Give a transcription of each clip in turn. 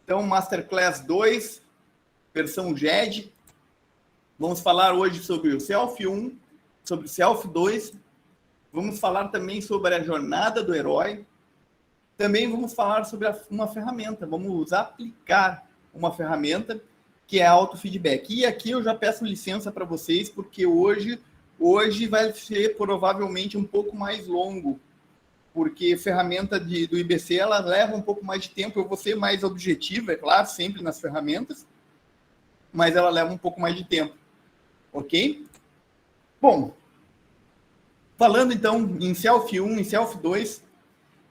Então, Masterclass 2, versão GED. Vamos falar hoje sobre o Self 1, sobre o Self 2. Vamos falar também sobre a jornada do herói. Também vamos falar sobre uma ferramenta. Vamos aplicar uma ferramenta que é autofeedback. E aqui eu já peço licença para vocês, porque hoje vai ser provavelmente um pouco mais longo, porque ferramenta do IBC, ela leva um pouco mais de tempo. Eu vou ser mais objetivo, é claro, sempre nas ferramentas, mas ela leva um pouco mais de tempo, ok? Bom, falando então em Self 1, em Self 2,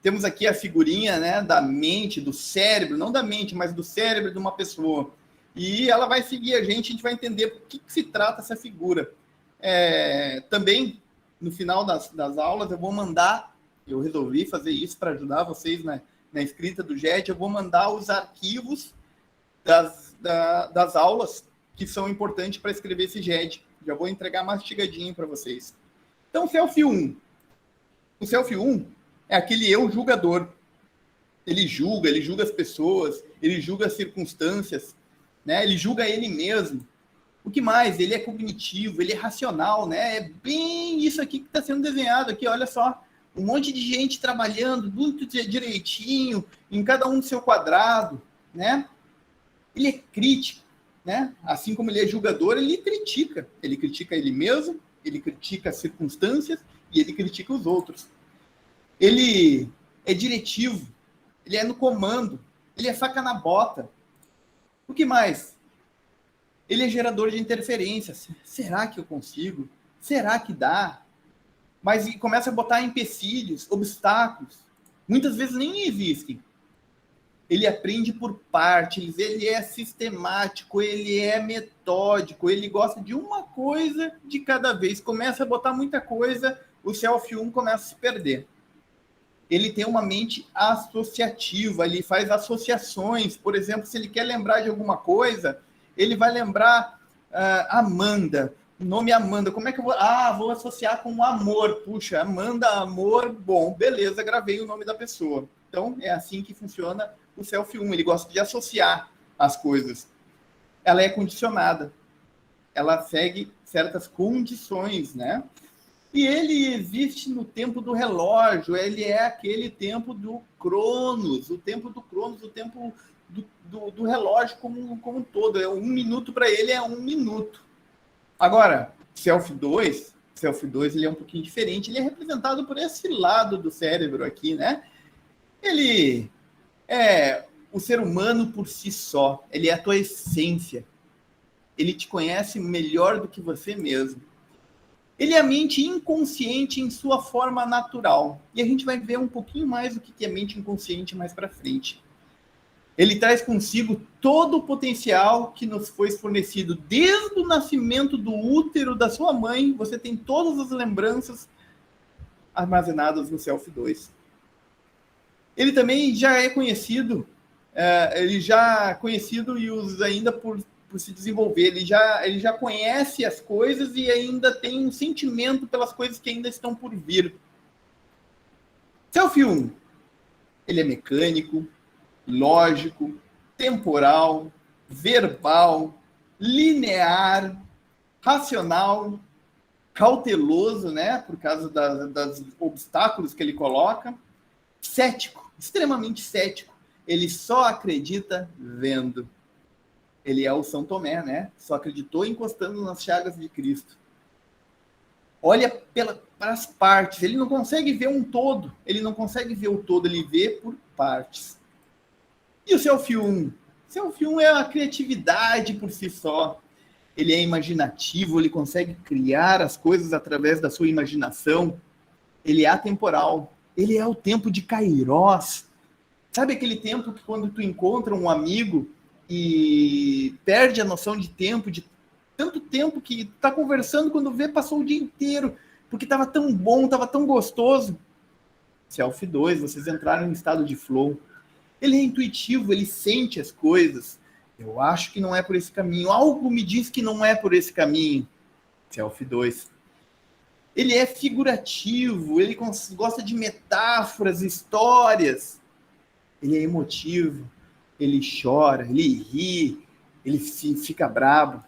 temos aqui a figurinha, né, da mente, do cérebro, não da mente, mas do cérebro de uma pessoa. E ela vai seguir a gente vai entender por que se trata essa figura. Também, no final das aulas, eu resolvi fazer isso para ajudar vocês na escrita do GED, eu vou mandar os arquivos das aulas que são importantes para escrever esse GED. Já vou entregar mastigadinho para vocês. Então, Self 1. O Self 1 é aquele eu julgador. Ele julga as pessoas, ele julga as circunstâncias, né? Ele julga ele mesmo. O que mais? Ele é cognitivo, ele é racional, né? É bem isso aqui que está sendo desenhado aqui, olha só. Um monte de gente trabalhando muito direitinho, em cada um do seu quadrado, né? Ele é crítico, né? Assim como ele é julgador, ele critica. Ele critica ele mesmo, ele critica as circunstâncias e ele critica os outros. Ele é diretivo, ele é no comando, ele é faca na bota. O que mais? Ele é gerador de interferências. Será que eu consigo? Será que dá? Mas começa a botar empecilhos, obstáculos. Muitas vezes nem existem. Ele aprende por partes, ele é sistemático, ele é metódico, ele gosta de uma coisa de cada vez. Começa a botar muita coisa, o Self 1 começa a se perder. Ele tem uma mente associativa, ele faz associações. Por exemplo, se ele quer lembrar de alguma coisa, ele vai lembrar Amanda, o nome Amanda. Como é que eu vou? Vou associar com amor. Puxa, Amanda, amor, bom, beleza, gravei o nome da pessoa. Então, é assim que funciona o Self 1. Ele gosta de associar as coisas. Ela é condicionada. Ela segue certas condições, né? E ele existe no tempo do relógio, ele é aquele tempo do Cronos, o tempo do relógio como um todo. Um minuto para ele é um minuto. Agora, Self 2 ele é um pouquinho diferente, ele é representado por esse lado do cérebro aqui, né? Ele é o ser humano por si só, ele é a tua essência. Ele te conhece melhor do que você mesmo. Ele é a mente inconsciente em sua forma natural. E a gente vai ver um pouquinho mais do que é mente inconsciente mais para frente. Ele traz consigo todo o potencial que nos foi fornecido desde o nascimento do útero da sua mãe. Você tem todas as lembranças armazenadas no Self 2. Ele também já é conhecido, e usa ainda por se desenvolver. Ele já conhece as coisas e ainda tem um sentimento pelas coisas que ainda estão por vir. Self 1, ele é mecânico, lógico, temporal, verbal, linear, racional, cauteloso, né, por causa das obstáculos que ele coloca, cético, extremamente cético. Ele só acredita vendo. Ele é o São Tomé, né? Só acreditou encostando nas chagas de Cristo. Olha para as partes. Ele não consegue ver um todo. Ele não consegue ver o todo. Ele vê por partes. E o Self 1? Self 1 é a criatividade por si só. Ele é imaginativo. Ele consegue criar as coisas através da sua imaginação. Ele é atemporal. Ele é o tempo de Kairos. Sabe aquele tempo que quando tu encontra um amigo e perde a noção de tempo, de tanto tempo que tá conversando, quando vê, passou o dia inteiro, porque estava tão bom, estava tão gostoso. Self 2, vocês entraram em estado de flow. Ele é intuitivo, ele sente as coisas. Eu acho que não é por esse caminho. Algo me diz que não é por esse caminho. Self 2. Ele é figurativo, ele gosta de metáforas, histórias. Ele é emotivo. ele chora, ele ri, ele fica bravo.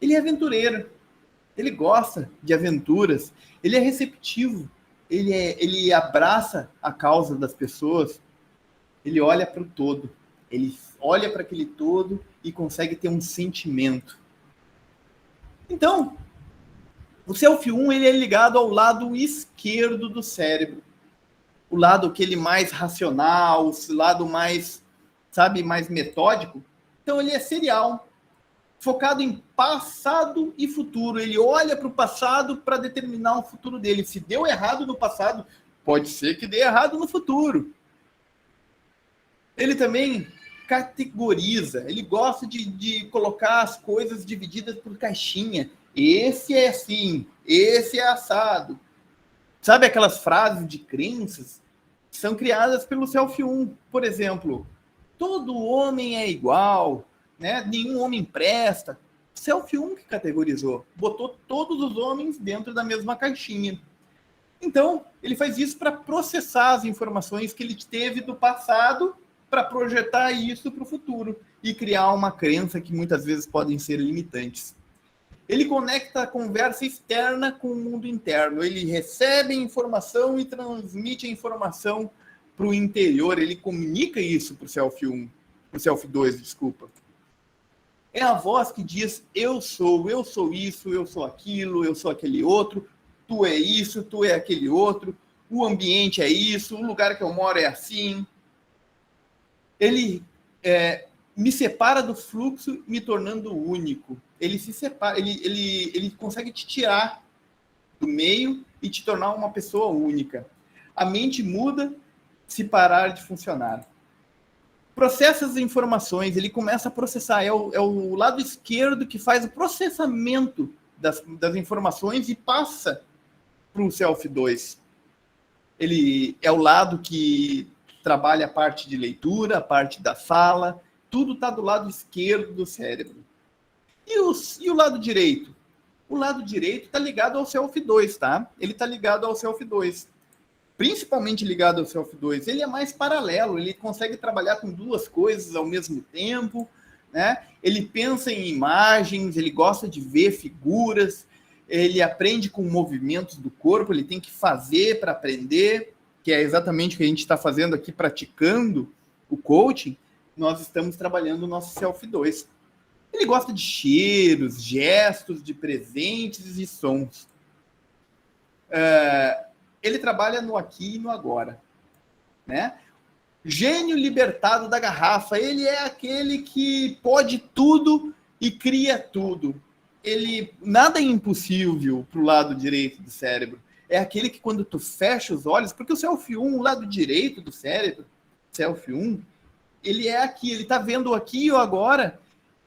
Ele é aventureiro, ele gosta de aventuras, ele é receptivo, ele abraça a causa das pessoas, ele olha para o todo, ele olha para aquele todo e consegue ter um sentimento. Então, o Self-1 ele é ligado ao lado esquerdo do cérebro, o lado aquele mais racional, o lado mais, sabe, mais metódico. Então ele é serial, focado em passado e futuro. Ele olha para o passado para determinar o futuro dele. Se deu errado no passado, pode ser que dê errado no futuro. Ele também categoriza, ele gosta de colocar as coisas divididas por caixinha. Esse é assim, esse é assado. Sabe aquelas frases de crenças que são criadas pelo Self-1? Por exemplo, todo homem é igual, né? Nenhum homem presta. Self-1 que categorizou, botou todos os homens dentro da mesma caixinha. Então, ele faz isso para processar as informações que ele teve do passado para projetar isso para o futuro e criar uma crença que muitas vezes podem ser limitantes. Ele conecta a conversa externa com o mundo interno. Ele recebe informação e transmite a informação para o interior. Ele comunica isso para o Self-1, para o Self-2, desculpa. É a voz que diz, eu sou isso, eu sou aquilo, eu sou aquele outro, tu é isso, tu é aquele outro, o ambiente é isso, o lugar que eu moro é assim. Ele me separa do fluxo, me tornando único. Ele se separa, ele consegue te tirar do meio e te tornar uma pessoa única. A mente muda se parar de funcionar. Processa as informações, ele começa a processar. É o lado esquerdo que faz o processamento das informações e passa para o Self-2. Ele é o lado que trabalha a parte de leitura, a parte da fala, tudo está do lado esquerdo do cérebro. E o lado direito? O lado direito está ligado ao Self-2, tá? Ele está ligado ao Self-2. Principalmente ligado ao Self-2. Ele é mais paralelo, ele consegue trabalhar com duas coisas ao mesmo tempo, né? Ele pensa em imagens, ele gosta de ver figuras, ele aprende com movimentos do corpo, ele tem que fazer para aprender, que é exatamente o que a gente está fazendo aqui, praticando o coaching. Nós estamos trabalhando o nosso Self-2. Ele gosta de cheiros, gestos, de presentes e sons. Ele trabalha no aqui e no agora, né? Gênio libertado da garrafa. Ele é aquele que pode tudo e cria tudo. Nada é impossível para o lado direito do cérebro. É aquele que quando tu fecha os olhos, porque o Self-1, o lado direito do cérebro, Self-1, ele é aqui, ele está vendo aqui e o agora,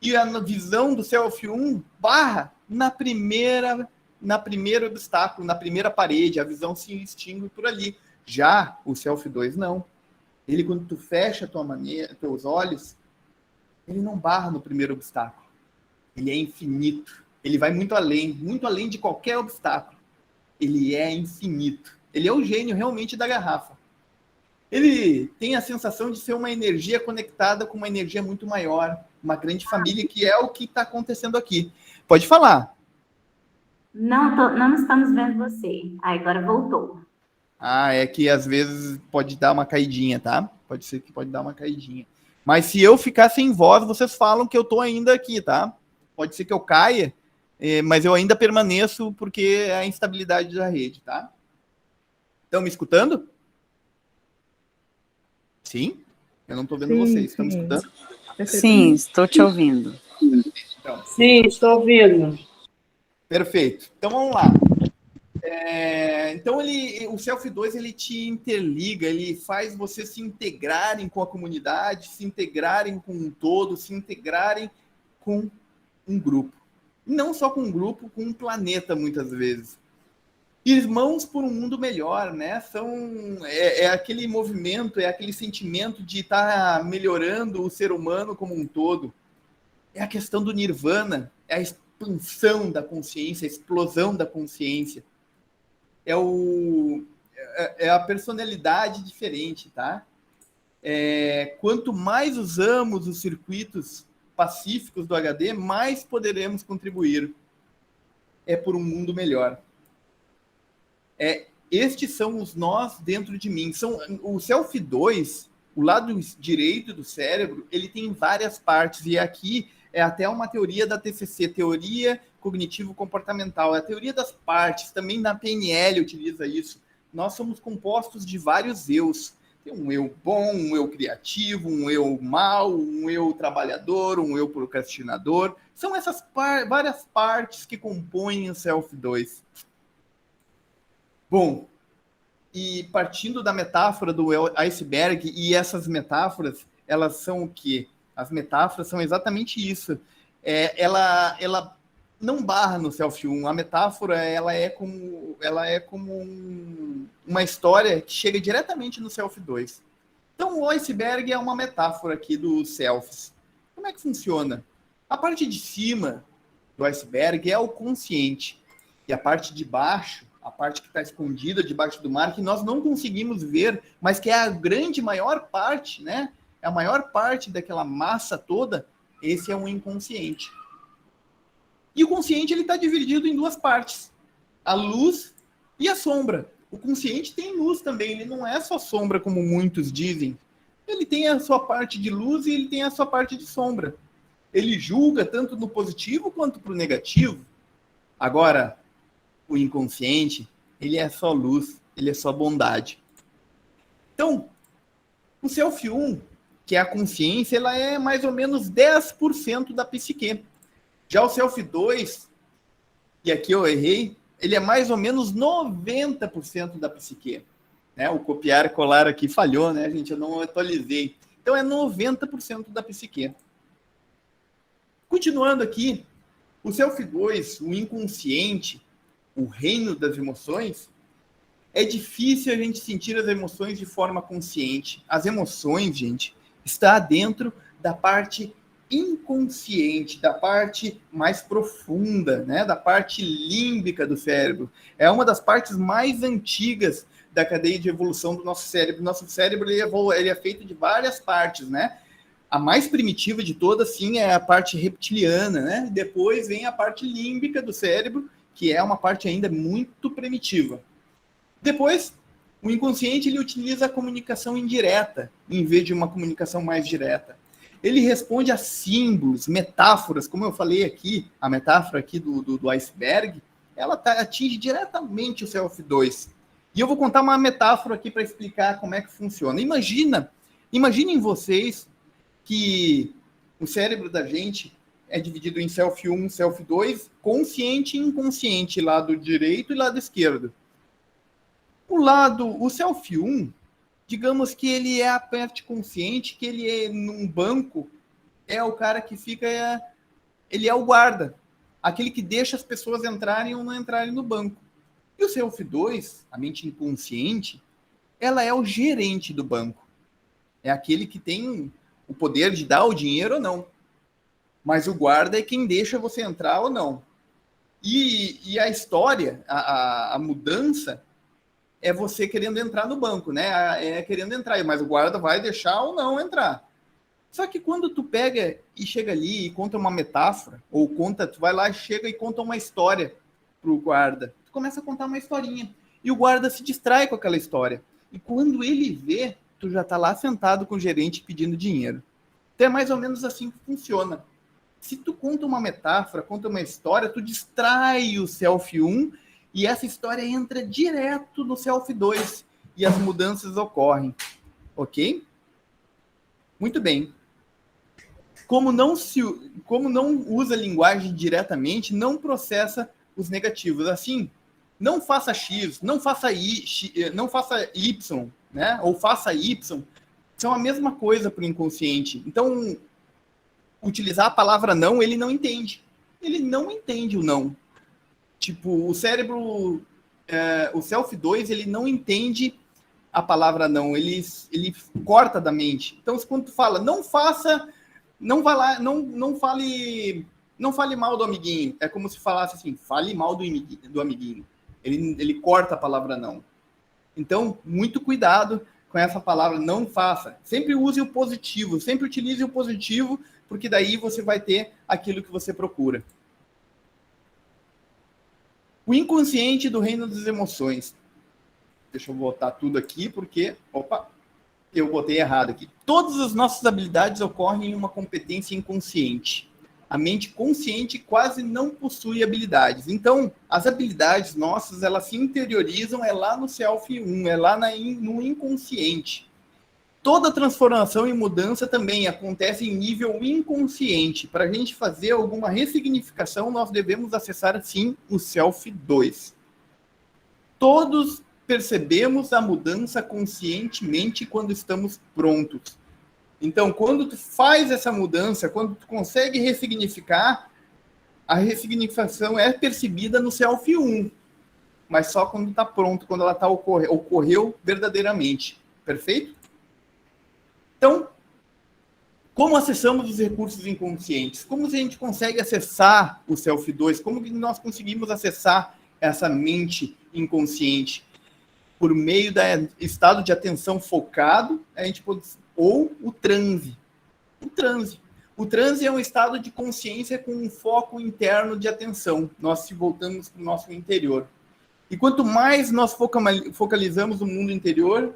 e a visão do Self-1 barra no primeiro obstáculo, na primeira parede, a visão se extingue por ali. Já o Self-2 não. Ele, quando tu fecha teus olhos, ele não barra no primeiro obstáculo. Ele é infinito. Ele vai muito além de qualquer obstáculo. Ele é infinito. Ele é o gênio realmente da garrafa. Ele tem a sensação de ser uma energia conectada com uma energia muito maior, uma grande família, que é o que está acontecendo aqui. Pode falar. Não estamos vendo você. Agora voltou. É que às vezes pode dar uma caidinha, tá? Pode ser que pode dar uma caidinha. Mas se eu ficar sem voz, vocês falam que eu tô ainda aqui, tá? Pode ser que eu caia, mas eu ainda permaneço porque é a instabilidade da rede, tá? Estão me escutando? Sim? Eu não estou vendo vocês. Estão me escutando? Sim, estou te ouvindo. Então, sim, estou ouvindo. Perfeito. Então, vamos lá. Então, o Self-2, ele te interliga, ele faz você se integrarem com a comunidade, se integrarem com um todo, se integrarem com um grupo. E não só com um grupo, com um planeta, muitas vezes. Irmãos por um mundo melhor, né? É aquele movimento, é aquele sentimento de estar melhorando o ser humano como um todo. É a questão do nirvana, é a expansão da consciência, a explosão da consciência. É a personalidade diferente, tá? quanto mais usamos os circuitos pacíficos do HD, mais poderemos contribuir por um mundo melhor. Estes são os nós dentro de mim. O Self 2, o lado direito do cérebro, ele tem várias partes, e aqui é até uma teoria da TCC, teoria cognitivo-comportamental, é a teoria das partes, também na PNL utiliza isso. Nós somos compostos de vários eus. Tem um eu bom, um eu criativo, um eu mau, um eu trabalhador, um eu procrastinador. São essas várias partes que compõem o Self 2. Bom, e partindo da metáfora do iceberg, e essas metáforas, elas são o quê? As metáforas são exatamente isso. Ela não barra no Self 1. A metáfora ela é como uma história que chega diretamente no Self 2. Então, o iceberg é uma metáfora aqui dos selves. Como é que funciona? A parte de cima do iceberg é o consciente. E a parte de baixo, a parte que está escondida debaixo do mar, que nós não conseguimos ver, mas que é a maior parte, né? A maior parte daquela massa toda, esse é um inconsciente. E o consciente está dividido em duas partes, a luz e a sombra. O consciente tem luz também, ele não é só sombra, como muitos dizem. Ele tem a sua parte de luz e ele tem a sua parte de sombra. Ele julga tanto no positivo quanto para o negativo. Agora, o inconsciente, ele é só luz, ele é só bondade. Então, o Self 1, que é a consciência, ela é mais ou menos 10% da psique. Já o Self 2, e aqui eu errei, ele é mais ou menos 90% da psique. Né? O copiar e colar aqui falhou, né, gente? Eu não atualizei. Então é 90% da psique. Continuando aqui, o Self 2, o inconsciente, o reino das emoções, é difícil a gente sentir as emoções de forma consciente. As emoções, gente, está dentro da parte inconsciente, da parte mais profunda, né? Da parte límbica do cérebro. É uma das partes mais antigas da cadeia de evolução do nosso cérebro. Nosso cérebro ele é feito de várias partes, né? A mais primitiva de todas, sim, é a parte reptiliana, né? Depois vem a parte límbica do cérebro, que é uma parte ainda muito primitiva. Depois, o inconsciente ele utiliza a comunicação indireta, em vez de uma comunicação mais direta. Ele responde a símbolos, metáforas, como eu falei aqui, a metáfora aqui do iceberg, ela atinge diretamente o Self 2. E eu vou contar uma metáfora aqui para explicar como é que funciona. Imaginem vocês que o cérebro da gente é dividido em Self 1, Self 2, consciente e inconsciente, lado direito e lado esquerdo. O Self 1, digamos que ele é a parte consciente, que ele é num banco, é o cara que fica, ele é o guarda, aquele que deixa as pessoas entrarem ou não entrarem no banco. E o Self 2, a mente inconsciente, ela é o gerente do banco. É aquele que tem o poder de dar o dinheiro ou não. Mas o guarda é quem deixa você entrar ou não. E a história, a mudança, é você querendo entrar no banco, né? É querendo entrar, mas o guarda vai deixar ou não entrar. Só que quando tu pega e chega ali e conta uma metáfora, ou tu vai lá, chega e conta uma história pro guarda. Tu começa a contar uma historinha. E o guarda se distrai com aquela história. E quando ele vê, tu já tá lá sentado com o gerente pedindo dinheiro. Então é mais ou menos assim que funciona. Se tu conta uma metáfora, conta uma história, tu distrai o Self 1 e essa história entra direto no Self 2 e as mudanças ocorrem. Ok? Muito bem. Como não usa linguagem diretamente, não processa os negativos. Assim, não faça X, não faça Y, né? Ou faça Y. São a mesma coisa para o inconsciente. Então, utilizar a palavra não, ele não entende. Ele não entende o não. Tipo, o cérebro, o Self 2, ele não entende a palavra não. Ele corta da mente. Então, quando tu fala, não faça, não vá lá, não fale mal do amiguinho. É como se falasse assim, fale mal do amiguinho. Ele corta a palavra não. Então, muito cuidado com essa palavra, não faça. Sempre use o positivo, sempre utilize o positivo, porque daí você vai ter aquilo que você procura. O inconsciente do reino das emoções. Deixa eu botar tudo aqui, porque... Opa! Eu botei errado aqui. Todas as nossas habilidades ocorrem em uma competência inconsciente. A mente consciente quase não possui habilidades. Então, as habilidades nossas, elas se interiorizam, é lá no Self 1, é lá no inconsciente. Toda transformação e mudança também acontece em nível inconsciente. Para a gente fazer alguma ressignificação, nós devemos acessar, sim, o Self 2. Todos percebemos a mudança conscientemente quando estamos prontos. Então, quando tu faz essa mudança, quando tu consegue ressignificar, a ressignificação é percebida no Self 1, mas só quando está pronto, quando ela tá ocorreu verdadeiramente. Perfeito? Então, como acessamos os recursos inconscientes? Como a gente consegue acessar o Self 2? Como que nós conseguimos acessar essa mente inconsciente? Por meio do estado de atenção focado, a gente pode, ou o transe. O transe é um estado de consciência com um foco interno de atenção. Nós se voltamos para o nosso interior. E quanto mais nós focalizamos o mundo interior,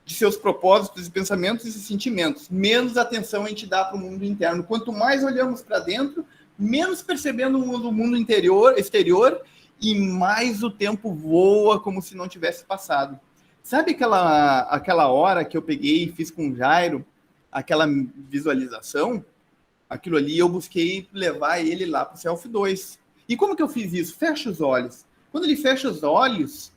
de seus propósitos e pensamentos e sentimentos, menos atenção a gente dá para o mundo interno. Quanto mais olhamos para dentro, menos percebendo o mundo exterior, e mais o tempo voa como se não tivesse passado. Sabe aquela hora que eu peguei e fiz com o Jairo, aquela visualização? Aquilo ali eu busquei levar ele lá para o Self 2. E como que eu fiz isso? Fecha os olhos. Quando ele fecha os olhos,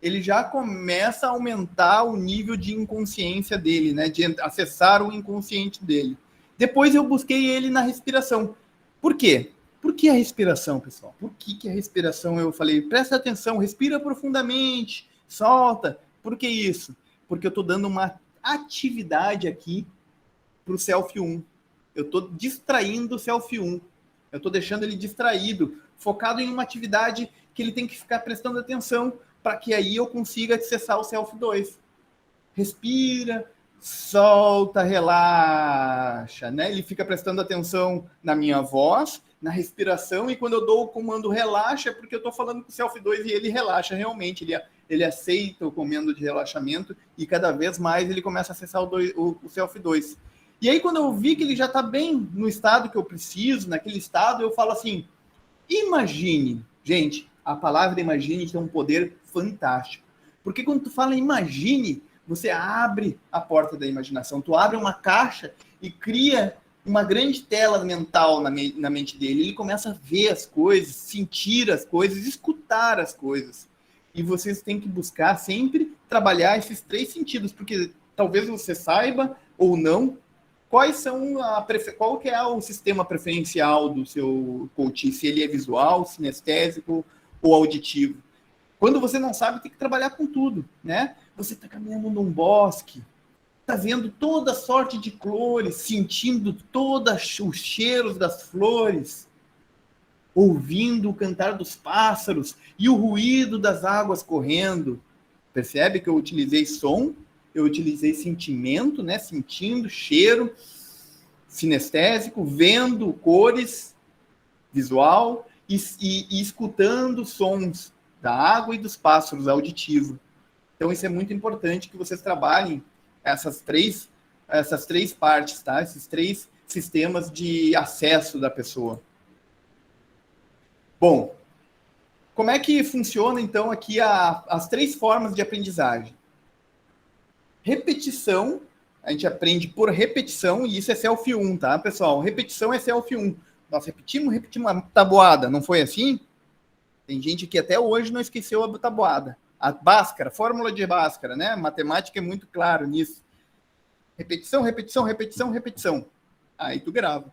ele já começa a aumentar o nível de inconsciência dele, né? De acessar o inconsciente dele. Depois eu busquei ele na respiração. Por quê? Por que a respiração, pessoal? Por que a respiração? Eu falei, presta atenção, respira profundamente, solta. Por que isso? Porque eu estou dando uma atividade aqui para o Self 1. Eu estou distraindo o Self 1. Eu estou deixando ele distraído, focado em uma atividade que ele tem que ficar prestando atenção para que aí eu consiga acessar o Self 2. Respira, solta, relaxa, né? Ele fica prestando atenção na minha voz, na respiração, e quando eu dou o comando relaxa, é porque eu estou falando com o Self 2 e ele relaxa realmente, ele aceita o comando de relaxamento e cada vez mais ele começa a acessar o Self 2. E aí quando eu vi que ele já está bem no estado que eu preciso, naquele estado, eu falo assim, imagine, gente, a palavra imagine tem um poder fantástico, porque quando tu fala imagine, você abre a porta da imaginação, tu abre uma caixa e cria uma grande tela mental na mente dele. Ele começa a ver as coisas, sentir as coisas, escutar as coisas. E vocês têm que buscar sempre trabalhar esses 3 sentidos, porque talvez você saiba ou não qual que é o sistema preferencial do seu coach, se ele é visual, sinestésico ou auditivo. Quando você não sabe, tem que trabalhar com tudo, né? Você está caminhando num bosque, está vendo toda sorte de flores, sentindo todos os cheiros das flores, ouvindo o cantar dos pássaros e o ruído das águas correndo. Percebe que eu utilizei som, eu utilizei sentimento, né? Sentindo, cheiro, sinestésico, vendo cores, visual, e escutando sons da água e dos pássaros, auditivo. Então, isso é muito importante que vocês trabalhem essas três partes, tá? Esses 3 sistemas de acesso da pessoa. Bom, como é que funciona, então, aqui as 3 formas de aprendizagem? Repetição, a gente aprende por repetição, e isso é Self 1, tá, pessoal? Repetição é Self 1. Nós repetimos a tabuada, não foi assim? Tem gente que até hoje não esqueceu a tabuada. A Bhaskara, fórmula de Bhaskara, né? Matemática é muito claro nisso. Repetição, repetição, repetição, repetição. Aí tu grava.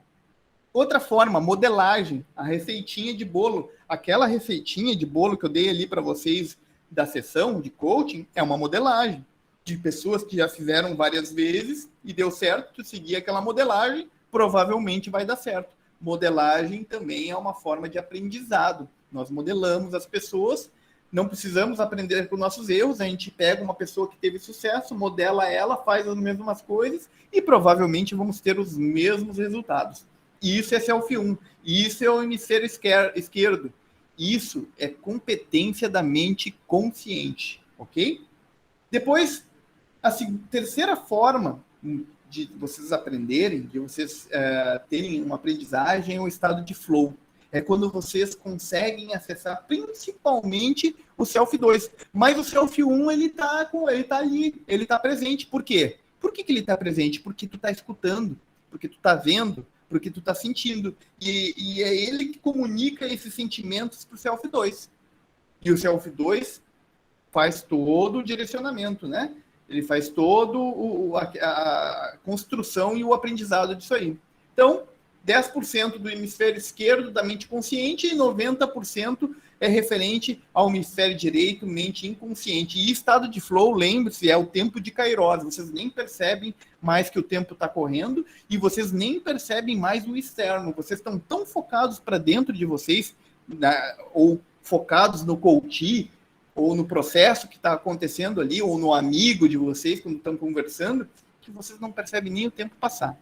Outra forma, modelagem. A receitinha de bolo. Aquela receitinha de bolo que eu dei ali para vocês da sessão de coaching é uma modelagem de pessoas que já fizeram várias vezes e deu certo. Tu seguir aquela modelagem, provavelmente vai dar certo. Modelagem também é uma forma de aprendizado. Nós modelamos as pessoas não precisamos aprender com nossos erros, a gente pega uma pessoa que teve sucesso, modela ela, faz as mesmas coisas e provavelmente vamos ter os mesmos resultados. Isso é Self-1, isso é o hemisfério esquerdo, isso é competência da mente consciente, ok? Depois, a terceira forma de vocês aprenderem, de vocês terem uma aprendizagem é o estado de flow. É quando vocês conseguem acessar principalmente o Self-2. Mas o Self-1, ele tá ali, ele está presente. Por quê? Por que ele está presente? Porque tu está escutando, porque tu está vendo, porque tu está sentindo. E é ele que comunica esses sentimentos para o Self-2. E o Self-2 faz todo o direcionamento, né? Ele faz todo a construção e o aprendizado disso aí. Então, 10% do hemisfério esquerdo da mente consciente e 90% é referente ao hemisfério direito, mente inconsciente. E estado de flow, lembre-se, é o tempo de Kairos. Vocês nem percebem mais que o tempo está correndo e vocês nem percebem mais o externo. Vocês estão tão focados para dentro de vocês, ou focados no coach, ou no processo que está acontecendo ali, ou no amigo de vocês, quando estão conversando, que vocês não percebem nem o tempo passar.